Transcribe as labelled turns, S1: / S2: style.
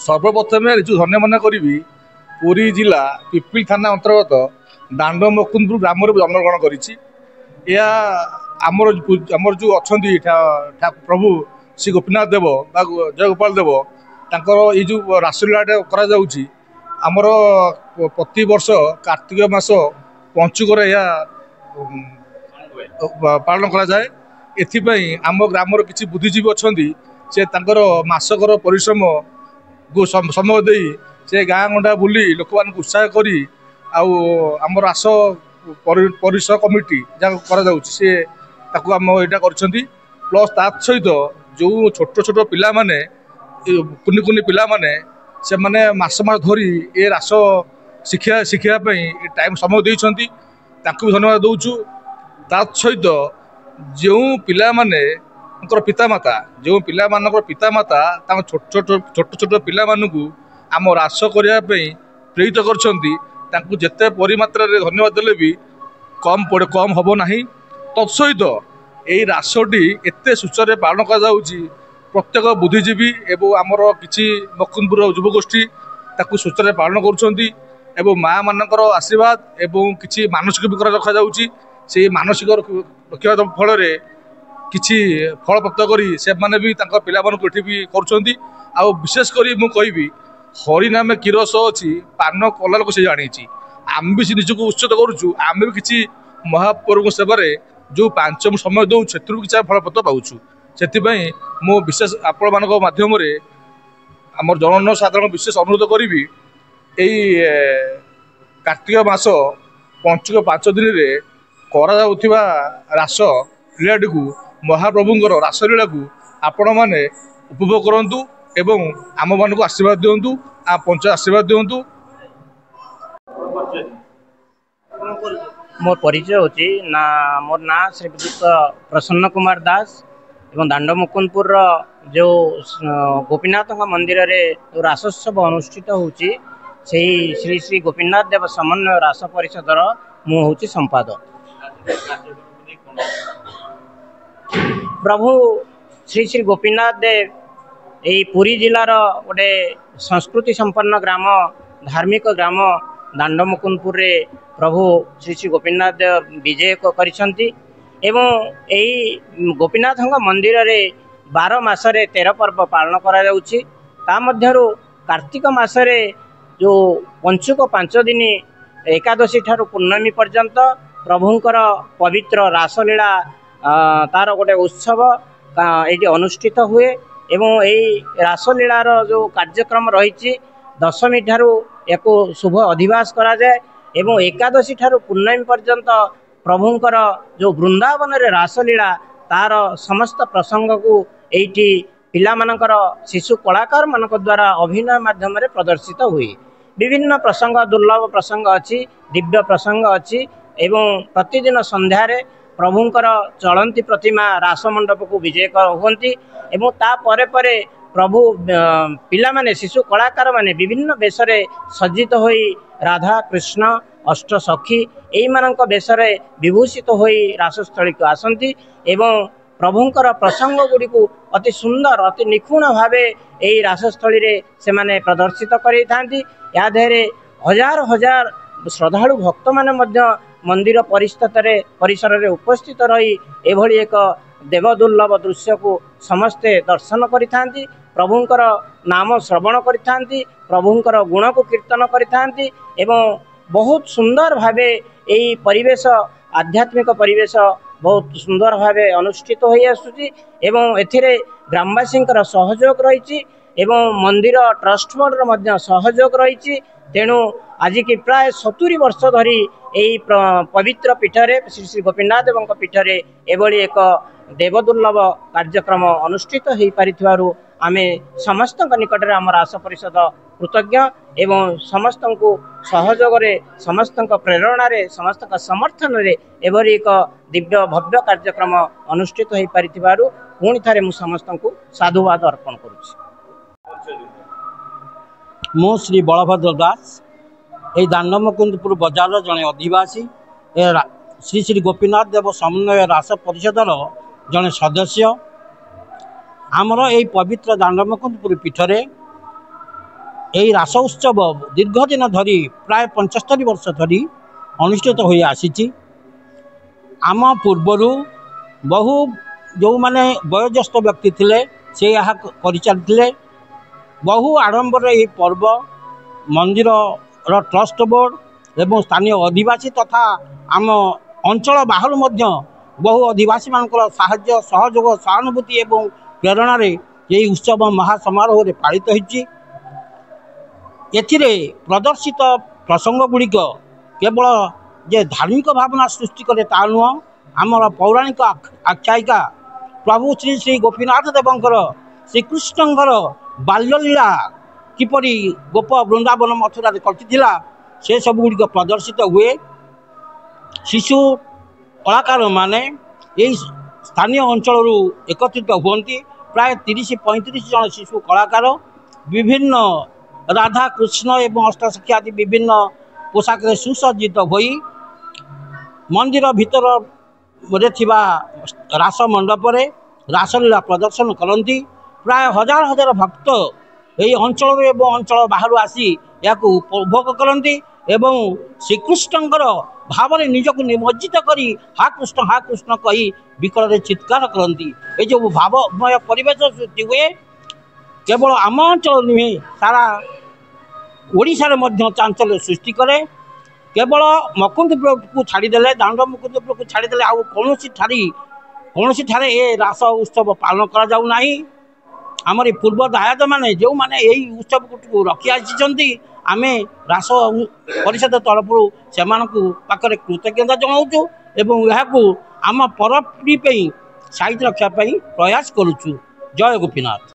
S1: सर्वप्रथम जो धन्य मन करी पुरी जिला पिपिल थाना अंतर्गत दांड मुकुंदपुर ग्राम जन्मग्रहण करी आमर जो अच्छा प्रभु श्री गोपीनाथ देव जय गोपाल देव तांकर ये जो रासलीला आमर प्रति वर्ष कार्तिक मास पंचुक पालन करा जाए। एथिपाई आम ग्रामर किसी बुद्धिजीवी अच्छा से तांकर मासकर परिश्रम को समय दे से गाँ गंडा बुली लोक मान उत्साह करी आमर आस परिसर कमिटी जहाँ करा आम यहाँ कर प्लस ता सहित जो छोट छोट पिला माने कुनि कुनि पिला माने से माने मास धरी ए रास शिखापी टाइम समय देती भी धन्यवाद दौचु। ता सहित जो पिला माने पितामाता जो पिला पितामाता छोट छोट पिला मानू आम रास करने प्रेरित कर जिते परिमात्रा धन्यवाद देले भी कम कम हम ना। तत्सहित यही रासटी एत सुचारे पालन कर प्रत्येक बुद्धिजीवी एवं आमर किसी मुकुंदपुर युवगोष्ठी ताकू सुचारे पालन कर माँ मानकर आशीर्वाद एवं किसी मानसिक भी रखा से मानसिक रखा फल किसी फल प्राप्त करी से माने भी पिला मानक एठी भी करुछंती। आ विशेष करी मु कहबी हरिनाम किरस अच्छी पान कला लोक से जानी आम भी निजक उत्सत करुचु आम भी किसी महाप्रभु सेवार जो 5 समय दौ से किसी फल प्राप्त पाऊँ से मु विशेष आपण मान मध्यम आम जन साधारण विशेष अनुरोध करी यही कार्तिक मास पंचुक 5 दिन में करा रास लीलाटी को महाप्रभुंर रासलीला को आपण मैंने उपभोग करूँ एवं आम मान को आशीर्वाद दिंतु आ पंच आशीर्वाद दिंतु।
S2: मोर परिचय होची ना मोर ना श्रीयुक्त प्रसन्न कुमार दास एवं दांड मुकुंदपुर जो गोपीनाथ मंदिर रे जो रासोत्सव अनुष्ठित होची सेही श्री श्री गोपीनाथ देव समन्वय रास परिषदर मु होची संपादक। प्रभु श्री श्री गोपीनाथ देव यही पुरी जिलार गोटे संस्कृति संपन्न ग्राम धार्मिक ग्राम दांड मुकुंदपुर रे प्रभु श्री श्री गोपीनाथ देव विजय करिसंती एवं यही गोपीनाथ मंदिर रे 12 मासरे 13 पर्व पालन करा जाउछि। ता मध्यरु कार्तिक मासरे जो पंचुक 5 दिन एकादशी ठारू पूर्णमी पर्यंत प्रभुंकर पवित्र रासलीला तार गोटे उत्सव ये अनुष्ठित हुए एवं यही रासलीलार जो कार्यक्रम रही दशमी ठारू एक शुभ अधिवास करा जाए एवं एकादशी ठारू पूर्णमी पर्यंत प्रभुंकर जो वृंदावन रे रासलीला तार समस्त प्रसंग को एठी पिला मानकर शिशु कलाकार मानक द्वारा अभिनय माध्यम रे प्रदर्शित हुए। विभिन्न प्रसंग दुर्लभ प्रसंग अच्छी दिव्य प्रसंग अच्छी एवं प्रतिदिन संध्यारे प्रभुंकर चलंती प्रतिमा रास मंडप को विजय हुंती एवं ता परे परे प्रभु पिला माने शिशु कलाकार माने विभिन्न बेशरे सज्जित होई राधा कृष्ण अष्ट सखी एई मानक बेशरे विभूषित होई रासस्थली को आसंती एवं प्रभुंकर प्रसंग गुड़ी को अति सुंदर अति निखुण भावे एई रासस्थली रे से माने प्रदर्शित करि थांती। या धेरे हजार हजार श्रद्धालु भक्त माने मध्य मंदिर परिसर रे उपस्थित रही एभली एक देवदुर्लभ दृश्य को समस्ते दर्शन करिथांती प्रभुंकर नाम श्रवण करिथांती प्रभुंकर गुण को कीर्तन करिथांती एवं बहुत सुंदर भावे एई परिवेश आध्यात्मिक परिवेश बहुत सुंदर भावे अनुष्ठित होई आसुची एवं एथिरे ग्रामवासींकर सहयोग रही एवं मंदिर ट्रस्ट बोर्ड मध्य सहयोग रही तेणु आज की प्राय 70 वर्ष धरी यही पवित्र पीठरे श्री श्री गोपीनाथ देव पीठरे एभली एक देवदुर्लभ कार्यक्रम अनुष्ठित हो पारिथिबारु आमे समस्त निकट में आम रास परिषद कृतज्ञ एवं समस्त को सहयोग समस्त प्रेरणा समस्त समर्थन एभली एक दिव्य भव्य कार्यक्रम अनुष्ठित हो पारिथिबारु पुणी थारे मु समस्त को साधुवाद अर्पण करुछि।
S3: मु श्री बलभद्र दास यही दांड मुकुंदपुर बजार जड़े अधिवासी श्री श्री गोपीनाथ देव समन्वय रास परिषदर जड़े सदस्य आमर यही पवित्र दांड मुकुंदपुर पीठरे यही रास उत्सव दीर्घ दिन धरी प्राय 75 वर्ष धरी अनुष्ठित हो आसी। आम पूर्वर बहु जो माने वयोज्येष्ठ व्यक्ति थे से यहाँ कर चलते बहु आडंबर ये पर्व मंदिर ट्रस्ट बोर्ड एवं स्थानीय अधिवासी तथा आम अंचल बाहर बहु अधिवासी मान साहाय्य सहयोग सहानुभूति एवं प्रेरणा यही उत्सव महासमारोह रे पालित होइछि। एथिरे प्रदर्शित प्रसंग गुड़िक केवल जे धार्मिक भावना सृष्टि करे ता नुह आमर पौराणिक आख्यायिका प्रभु श्री श्री गोपीनाथ देवंकर श्रीकृष्णंकर बाल्यलीला किपरि गोप वृंदावन मथुरा कटिला से सब गुड़िक प्रदर्शित हुए। शिशु कलाकार माने यही स्थानीय अंचल एकत्रित हुंती प्राय 30-35 जन शिशु कलाकार विभिन्न राधा कृष्ण एवं अष्टसखी आदि विभिन्न पोशाक सुसज्जित होई मंदिर भीतर रास मंडप रे रासलीला प्रदर्शन करती। प्राय हजार हजार भक्त यही अंचल एवं अंचल बाहर आसी या उपभोग करती एवं श्रीकृष्णंकर भाव में निजक निमज्जित करी हा कृष्ण कही विकल चित्कार करती। ये जो भावमय परिवेश सृष्टि हुए केवल आम अंचल नुहे सारा ओडिशारे मध्य चांचल्य सृष्टि करे। केवल मुकुंदपुर को छाड़देले दांड मुकुंदपुर को छाड़देले आउ कौन ठारे ये रास उत्सव पालन करा जाउ नाही। आमर पूर्व दायाद माने जो माने यही उत्सव को रखी आसी आमे रास परिषद तरफ से पाखे कृतज्ञता जनाऊँ एवं यह आम परपीढ़ी साइज रखापी प्रयास करुचु। जय गोपीनाथ।